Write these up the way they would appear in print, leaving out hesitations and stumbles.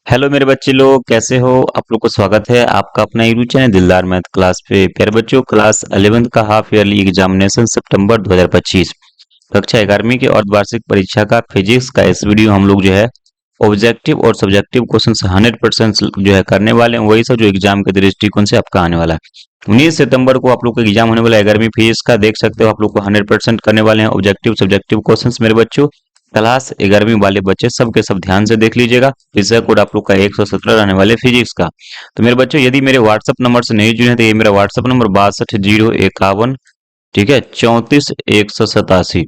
Hello मेरे बच्चे लोग, कैसे हो? आप लोग को स्वागत है आपका अपना यूट्यूब चैनल दिलदार मैथ क्लास पे। प्यारे बच्चों, क्लास 11th का हाफ ईयरली एग्जामिनेशन सितंबर 2025 कक्षा 11वीं की अर्धवार्षिक परीक्षा का फिजिक्स का इस वीडियो हम लोग जो है ऑब्जेक्टिव और सब्जेक्टिव क्वेश्चन 100% जो है करने वाले हैं, वही सब जो एग्जाम के दृष्टिकोण से आपका आने वाला है। 19 सितंबर को आप लोग का एग्जाम होने वाला है 11वीं फिजिक्स का। देख सकते हो आप लोग को 100% करने वाले हैं ऑब्जेक्टिव सब्जेक्टिव क्वेश्चन। मेरे बच्चों, क्लास 11वीं वाले बच्चे सब के सब ध्यान से देख लीजिएगा। विषय कोड आप लोग का 117 रहने वाले फिजिक्स का। तो मेरे बच्चों, यदि मेरे व्हाट्सएप नंबर से नहीं जुड़े हैं तो ये मेरा व्हाट्सएप नंबर 62 051, ठीक है, 34 187,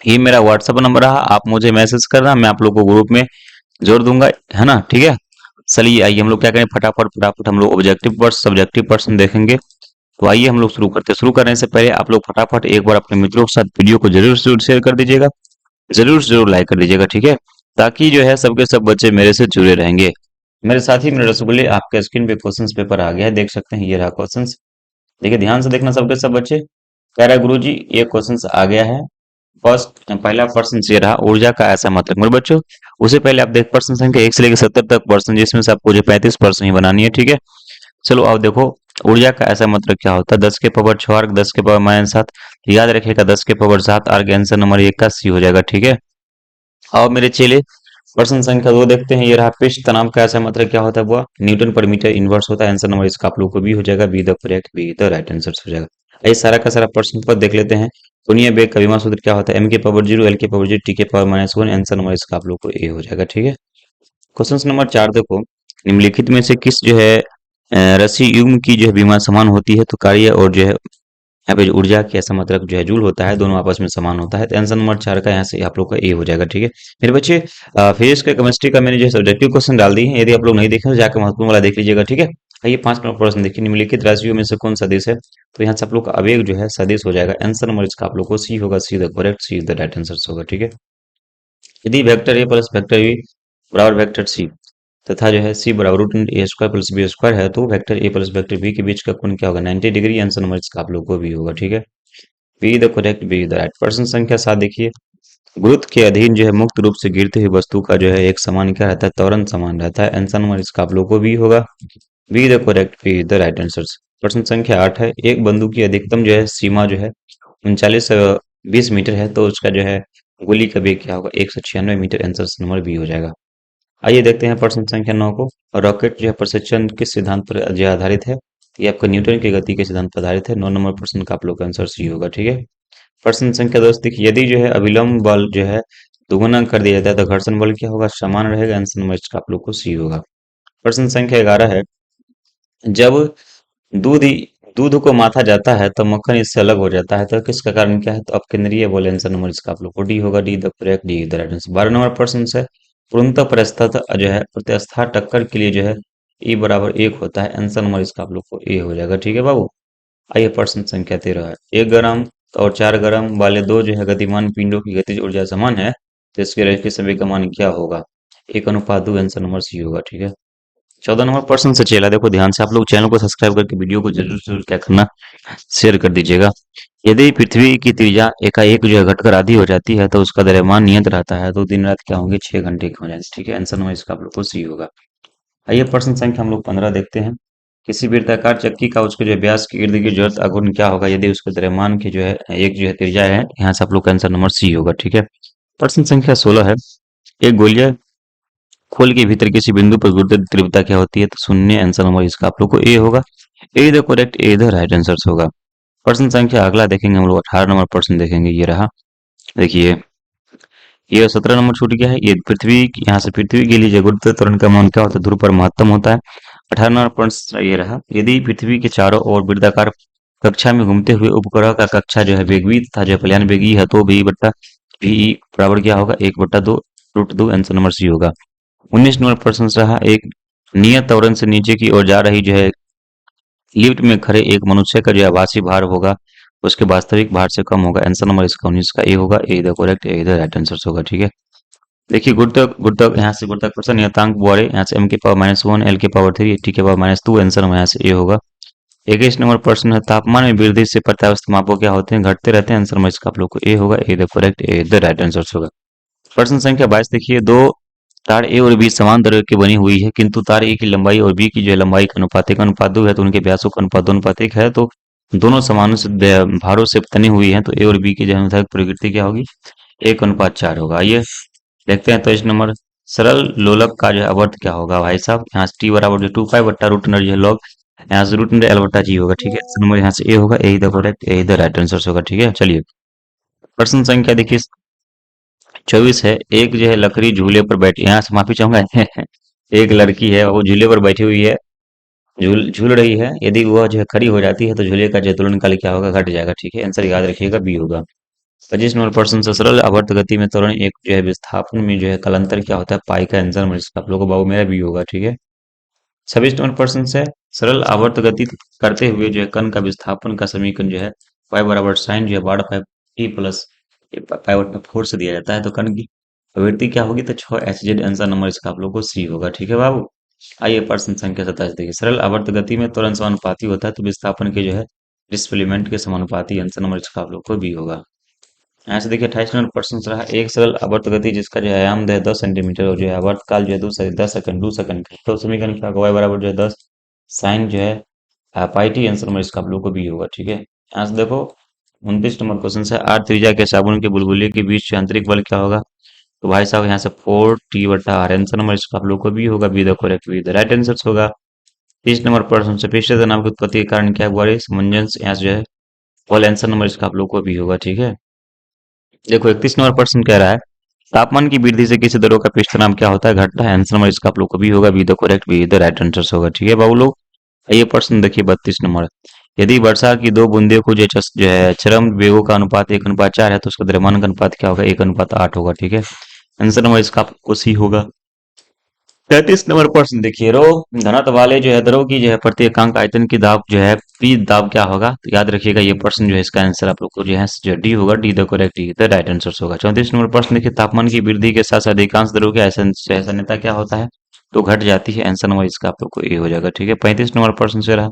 ये मेरा व्हाट्सएप नंबर रहा। आप मुझे मैसेज करना, मैं आप लोग को ग्रुप में जोड़ दूंगा, है ना? ठीक है। चलिए आइए हम लोग क्या करें, फटाफट फटाफट हम लोग ऑब्जेक्टिव पर्सन सब्जेक्टिव पर्सन देखेंगे। तो आइए हम लोग शुरू करते हैं। शुरू करने से पहले आप लोग फटाफट एक बार अपने मित्रों के साथ वीडियो को जरूर जरूर शेयर कर दीजिएगा, जरूर जरूर लाइक कर दीजिएगा, ठीक है, ताकि जो है सबके सब बच्चे मेरे से जुड़े रहेंगे। मेरे साथी मेरे रसगुल्ले, आपके स्क्रीन पे क्वेश्चंस पेपर आ गया है, देख सकते हैं, ये रहा क्वेश्चंस। देखिए ध्यान से देखना सबके सब बच्चे। कह रहा है गुरुजी ये क्वेश्चंस आ गया है। फर्स्ट पहला प्रश्न ये रहा, ऊर्जा का ऐसा मतलब। मेरे बच्चों, उससे पहले आप देख प्रश्न संख्या 1 से लेकर 70 तक प्रश्न, जिसमें से आपको जो 35 प्रश्न ही बनानी है, ठीक है। चलो आप देखो, ऊर्जा का ऐसा मतलब क्या होता है? 10 के पावर 6 अर्ग, 10 के पावर -7। याद रखिएगा 10 के पावर 7 अर्ग आंसर नंबर 1 का सी हो जाएगा, ठीक है। और मेरे चेले, प्रश्न संख्या 2 देखते हैं। ये रहा, पृष्ठ तनाव का ऐसा मतलब क्या होता है? वो न्यूटन पर मीटर इनवर्स होता है। आंसर नंबर इसका आप लोग को बी हो जाएगा, be the correct, be the right answer हो जाएगा। ये सारा का सारा प्रश्न पद देख लेते हैं। कोणीय वेग का विमा सूत्र क्या होता है? एम के पावर 0, एल के पावर 0, टी के पावर -1। आंसर नंबर इसका आप लोग को ए हो जाएगा, ठीक है। क्वेश्चन नंबर 4 देखो, निम्नलिखित में से किस जो है रसी युग्म की जो है विमा समान होती है? तो कार्य और जो है यहाँ पे जो ऊर्जा की ऐसा मतलब जो है जूल होता है, दोनों आपस में समान होता है। तो आंसर नंबर 4 का यहाँ से आप लोग का ए हो जाएगा, ठीक है। मेरे बच्चे, फिजिक्स का केमिस्ट्री का मैंने जो है सब्जेक्टिव क्वेश्चन डाल दी है, यदि आप लोग नहीं देखे तो जाकर महत्वपूर्ण वाला देख लीजिएगा, ठीक है। आइए 5 नंबर प्रश्न देखिए, निम्नलिखित राशियों में से कौन सदिश है? तो यहाँ से आप लोग का आवेग जो है सदिश हो जाएगा। आंसर नंबर इसका आप लोग को सी होगा, C the correct, C the right answer होगा, ठीक है। यदि vector A plus vector B बराबर वेक्टर सी तथा जो है सी बराबर root A square plus B square है, तो vector A plus vector B के बीच का कोण क्या होगा? 90 डिग्री। आंसर नंबर इसका आप लोग को भी होगा, ठीक है। Be the correct, be the right. प्रश्न संख्या 7 देखिए, गुरुत्व के अधीन जो है मुक्त रूप से गिरती हुई वस्तु का जो है एक समान क्या रहता है? त्वरण समान रहता है। आंसर नंबर इसका आप लोग को भी होगा, be the correct, be the right answer. प्रश्न संख्या 8 है, एक बंदूक की अधिकतम जो है सीमा जो है 39 20 मीटर है, तो उसका जो है गोली का वेग क्या होगा? 196 मीटर। आंसर नंबर बी हो जाएगा। आइए देखते हैं प्रश्न संख्या 9 को। रॉकेट जो है प्रक्षेपण किस सिद्धांत पर जो है आधारित है? ये आपका न्यूटन की गति के सिद्धांत पर आधारित है। 9 नंबर प्रश्न का आप लोग का आंसर सी होगा, ठीक है। प्रश्न संख्या 10 देखिए, यदि जो है अभिलंब बल जो है दोगुना कर दिया जाता है तो घर्षण बल क्या होगा? समान रहेगा। आंसर नंबर इसका आप लोग को सी होगा। प्रश्न संख्या 11 है, जब दूध दूध को माथा जाता है तो मक्खन इससे अलग हो जाता है, तो किसका कारण क्या है? तो अपकेंद्रीय बल। आंसर नंबर इसका आप लोग को डी होगा, D the correct, D the right answer. 12 number प्रश्न से, पूर्णतः प्रस्ताव जो है प्रत्यास्थ टक्कर के लिए जो है E बराबर 1 होता है। आंसर नंबर इसका आप लोग को ए हो जाएगा, ठीक है बाबू। आइए प्रश्न संख्या 13 है, 1 ग्राम और 4 ग्राम वाले दो जो है गतिमान पिंडों की गतिज ऊर्जा समान है, तो इसके रैखिक संवेग का मान क्या होगा? 1:2। आंसर नंबर सी होगा, ठीक है। 14 नंबर प्रश्न से चेला देखो ध्यान से, आप लोग चैनल को सब्सक्राइब करके वीडियो को जरूर जरूर क्या करना, शेयर कर दीजिएगा। यदि पृथ्वी की त्रिज्या एकाएक जो है घटकर आधी हो जाती है तो उसका द्रव्यमान नियत रहता है, तो दिन रात क्या होंगे? 6 घंटे के हो जाएंगे, ठीक है। आंसर नंबर इसका आप लोग को सी होगा। आइए प्रश्न संख्या हम लोग 15 देखते हैं। किसी वृत्ताकार चक्की का उसके जो है व्यास के इर्द गिर्द जड़त्व आघूर्ण क्या होगा यदि उसके द्रव्यमान की जो है एक जो है त्रिज्या है? यहाँ से आप लोग का आंसर नंबर सी होगा, ठीक है। प्रश्न संख्या 16 है, एक गोलीय खोल के भीतर किसी बिंदु पर गुरुत्व तीव्रता क्या होती है? तो शून्य। आंसर नंबर इसका आप लोग को ए होगा, A the correct, A the right answer होगा। प्रश्न संख्या अगला देखेंगे हम लोग, 18 नंबर प्रश्न देखेंगे। ये रहा, देखिए ये 17 नंबर छूट गया है। ये पृथ्वी, यहाँ से पृथ्वी के लिए जो गुरुत्व त्वरण का मान क्या होता है? ध्रुव पर महत्तम होता है। 18 नंबर प्रश्न ये रहा, यदि पृथ्वी के चारों ओर वृत्ताकार कक्षा में घूमते हुए उपग्रह का कक्षा जो है वेगवी तथा जो पलायन वेगी है, तो भी बट्टा भी बराबर क्या होगा? 1/2 √2। आंसर नंबर सी होगा। 19 नंबर प्रश्न रहा, एक नियत त्वरण से नीचे की ओर जा रही जो है लिफ्ट में खड़े एक मनुष्य का जो आभासी भार होगा उसके वास्तविक भार से कम होगा। आंसर नंबर इसका 19 का ए होगा, A the correct, A the right answer होगा, ठीक है। देखिए गुरुत्व गुरुत्व यहाँ से गुरुत्वाकर्षण नियतांक बॉडी, यहाँ से m के पावर -1, l के पावर 3, t के पावर -2। आंसर नंबर यहाँ से ए होगा। 21 नंबर प्रश्न है, तापमान में वृद्धि से प्रत्यावस्थ मापो क्या होते हैं? घटते रहते हैं। आंसर नंबर इसका आप लोग को ए होगा, A the correct, A the right answer होगा। प्रश्न संख्या 22 देखिए, दो तार ए और बी समान दैर्घ्य की बनी हुई है, किंतु तार ए की लंबाई और बी की जो है लंबाई का अनुपातिक अनुपात 2 है, तो उनके व्यासों का अनुपात 2 अनुपातिक है, तो दोनों समान से भारों से तनी हुई है, तो ए और बी की जो है अनुदैर्घ्य प्रकृति क्या होगी, 1:4 होगा। आइए देखते हैं। तो इस नंबर सरल लोलक का जो है अवर्त क्या होगा भाई साहब, यहाँ से टी बराबर जो 2 पाई बट्टा रूट अंडर जो है लॉग, यहाँ से रूट अंडर एल बट्टा जी होगा। ठीक है, इस नंबर यहाँ से ए होगा, ए इधर करेक्ट, ए इधर राइट आंसर होगा। ठीक है, चलिए प्रश्न संख्या देखिए 24 है। एक जो है लकड़ी झूले पर बैठी, यहाँ से माफी चाहूंगा एक लड़की है, वो झूले पर बैठी हुई है, झूल झूल रही है। यदि वह जो है खड़ी हो जाती है तो झूले का जो है तुलन काल क्या होगा, घट जाएगा। ठीक है, आंसर याद रखिएगा बी होगा। 25 नंबर प्रश्न से सरल आवर्त गति में त्वरण एक जो है विस्थापन में जो है कालांतर क्या होता है, पाई का आंसर मतलब इसका आप लोगों को बाबू मेरा बी होगा। ठीक है, 26 नंबर प्रश्न से सरल आवर्त गति करते हुए जो है कण का विस्थापन का समीकरण जो है पाई बराबर साइन जो है बारह पाई टी प्लस पाई बटा 4 से दिया जाता है, तो कण की आवृत्ति क्या होगी, तो 6 एच जेड। आंसर नंबर इसका आप लोगों को सी होगा। ठीक है बाबू, आइए प्रश्न संख्या 27 देखिए। सरल आवर्त गति में त्वरण समानुपाती होता है, तो विस्थापन के जो है डिस्प्लेसमेंट के समानुपाती। आंसर नंबर इसका आप लोग को बी होगा। यहाँ से देखिए 28 नंबर प्रश्न रहा। एक सरल आवर्त गति जिसका जो है आयाम है 10 सेंटीमीटर और जो है आवर्त काल जो है 2 सेकंड का, तो समीकरण क्या होगा, y बराबर जो है 10 साइन जो है पाई टी। आंसर नंबर इसका आप लोग को बी होगा। ठीक है, यहाँ से देखो 29 नंबर क्वेश्चन है। आर त्रिज्या के साबुन के बुलबुले के बीच जो आंतरिक बल क्या होगा, तो भाई साहब यहाँ से 4 t/r। आंसर नंबर इसका आप लोग को बी होगा, be the correct, be the right answer होगा। 30 नंबर प्रश्न से पृष्ठ नाम की उत्पत्ति के कारण क्या हुआ, समंजस यहाँ से जो है फॉल। आंसर नंबर इसका आप लोग को बी होगा। ठीक है, देखो 31 नंबर प्रश्न कह रहा है तापमान की वृद्धि से किसी द्रव का पृष्ठ नाम क्या होता है, घटता है। आंसर नंबर इसका आप लोग को भी होगा, be the correct, be the right answer होगा। ठीक है बाबू लोग, ये प्रश्न देखिए 32 नंबर। यदि वर्षा की दो बूंदे को जो है चरम वेगों का अनुपात 1:4 है, तो उसका द्रव्यमान का अनुपात क्या होगा, 1:8 होगा। ठीक है, आंसर नंबर इसका आपको सी होगा। 33 नंबर प्रश्न देखिए। रो घनत्व वाले जो है द्रव की जो है प्रति एकांक आयतन की दाब जो है पी दाब क्या होगा, तो याद रखिएगा ये प्रश्न जो है इसका आंसर आप लोग को जो है जो डी होगा, D the correct, D the right answer होगा। 34 नंबर प्रश्न देखिए। तापमान की वृद्धि के साथ साथ अधिकांश द्रव की ऐसा क्या होता है, तो घट जाती है। आंसर नंबर इसका आप लोग को ए हो जाएगा। ठीक है, 35 नंबर प्रश्न से रहा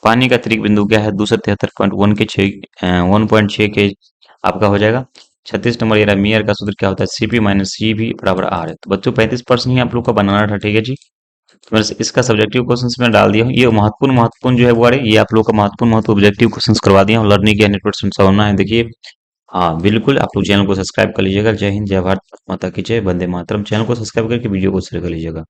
पानी का अतिरिक्त बिंदु क्या है, 273.1 के 1.6 के आपका हो जाएगा। 36 नंबर ये रहा मीयर का सूत्र क्या होता है, सीपी माइनस सी भी बराबर आर है। तो बच्चों 35% ही आप लोग का बनाना था। ठीक है जी, तो मैंने इसका सब्जेक्टिव क्वेश्चन में डाल दिया हूँ। ये महत्वपूर्ण जो है वो ये आप लोग का महत्वपूर्ण ऑब्जेक्टिव क्वेश्चन करवा दिया हूँ। लर्निंग की 100% संभावना है। देखिए हाँ बिल्कुल, आप लोग चैनल को सब्सक्राइब कर लीजिएगा। जय हिंद, जय भारत माता की जय, वंदे मातरम। चैनल को सब्सक्राइब करके वीडियो को शेयर कर लीजिएगा।